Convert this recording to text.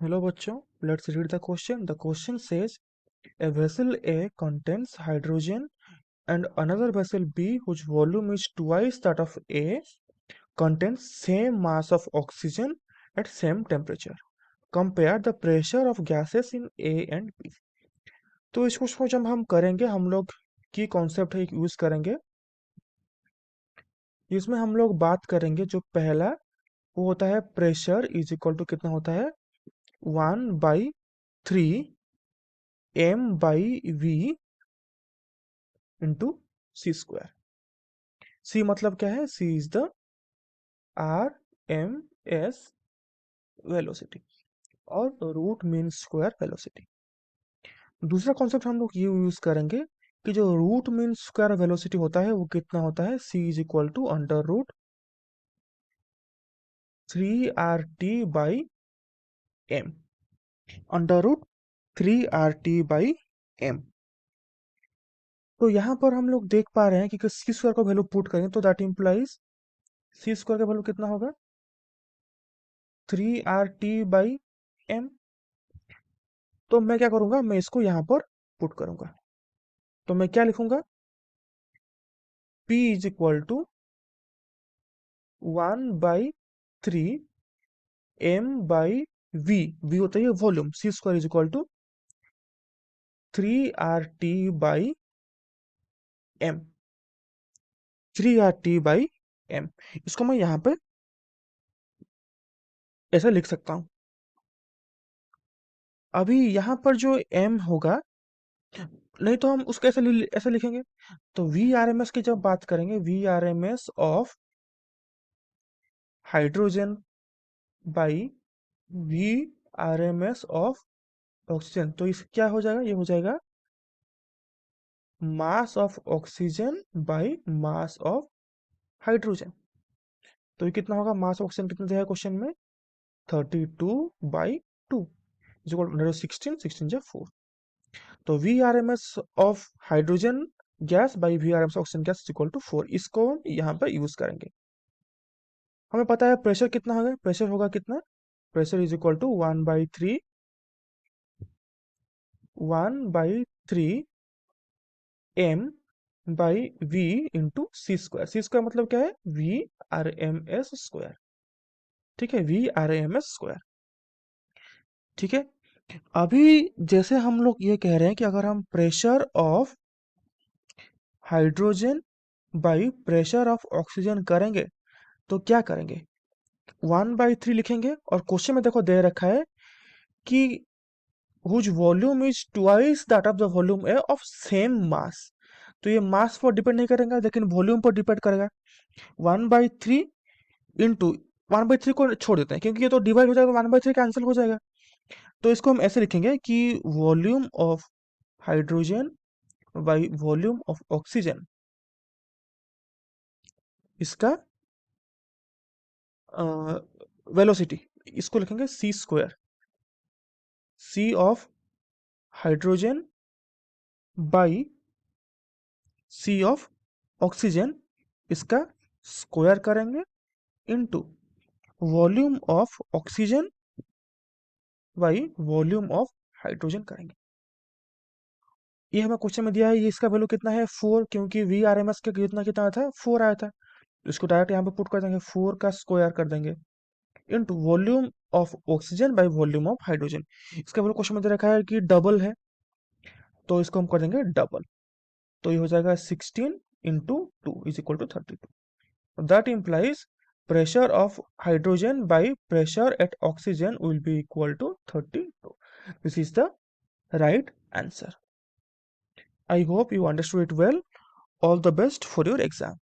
Hello बच्चों, let's read the question. The question says a vessel A contains hydrogen and another vessel B whose volume is twice that of A contains same mass of oxygen at same temperature. Compare the pressure of gases in A and B. तो इसको जब हम करेंगे हम लोग की concept है use करेंगे। इसमें हम लोग बात करेंगे जो पहला वो होता है प्रेशर इज इक्वल टू कितना होता है 1/3 m/v इंटू सी स्क्वायर। सी मतलब क्या है? C is the R M S velocity और रूट मीन स्क्वायर वेलोसिटी। दूसरा कॉन्सेप्ट हम लोग ये यूज करेंगे कि जो रूट मीन स्क्वायर वेलोसिटी होता है वो कितना होता है? C is equal to √3 RT/m। √3 RT/m। तो यहाँ पर हम लोग देख पा रहे हैं कि सी स्क्वायर का वैल्यू पुट करें तो दैट इम्प्लाइज सी स्क्वायर का वैल्यू कितना होगा? 3 RT/m। तो मैं क्या करूंगा, मैं इसको यहां पर पुट करूंगा। तो मैं क्या लिखूंगा? P is equal to 1/3 m/v। v होता है volume. C square is equal to 3 RT/m। 3 RT/m। इसको मैं यहां पे ऐसा लिख सकता हूं। अभी यहां पर जो m होगा, नहीं तो हम उसको ऐसा लिखेंगे। तो वी आर एम एस की जब बात करेंगे, V R M S of hydrogen by V R M S of oxygen, तो इस क्या हो जाएगा? ये हो जाएगा mass of oxygen by mass of hydrogen. तो ये कितना होगा? मास ऑफ ऑक्सीजन कितना दिया है क्वेश्चन में? 32/2 इज इक्वल टू 16, 16 जा 4। तो V R M S of hydrogen gas by V R M S oxygen gas is equal to 4। इसको हम यहाँ पर यूज करेंगे। हमें पता है प्रेशर कितना होगा? प्रेशर होगा कितना? Pressure is equal to 1/3 m/v into C square. C square मतलब क्या है? V R M S square. ठीक है, V R M S square. ठीक है, अभी जैसे हम लोग ये कह रहे हैं कि अगर हम pressure of hydrogen by pressure of oxygen करेंगे तो क्या करेंगे? 1/3 लिखेंगे और क्वेश्चन में देखो दे रखा है कि whose volume is twice that of the volume A of same mass। तो ये मास पर डिपेंड नहीं करेगा लेकिन वॉल्यूम पर डिपेंड करेगा। 1/3 इंटू 1/3 को छोड़ देते हैं क्योंकि ये तो डिवाइड हो जाएगा, 1/3 कैंसिल हो जाएगा। तो इसको हम ऐसे लिखेंगे कि volume of hydrogen by volume of oxygen, इसका वेलोसिटी, इसको लिखेंगे C square. C of hydrogen by C of oxygen, इसका स्क्वायर करेंगे into volume of oxygen by volume of hydrogen करेंगे। ये हमें क्वेश्चन में दिया है। ये इसका वैल्यू कितना है? 4, क्योंकि वी आर एम एस का कितना कितना आया था? 4 आया था। तो इसको डायरेक्ट यहाँ पे पुट कर देंगे, 4 का स्क्वायर कर देंगे into volume of oxygen by volume of hydrogen. इसका वैल्यू क्वेश्चन में दे रखा है कि डबल है, तो इसको हम कर देंगे डबल। तो ये हो जाएगा 16 into 2 is equal to 32। That implies pressure of hydrogen by pressure at oxygen will be equal to 32। This is the right answer. I hope you understood it well. All the best for your exam.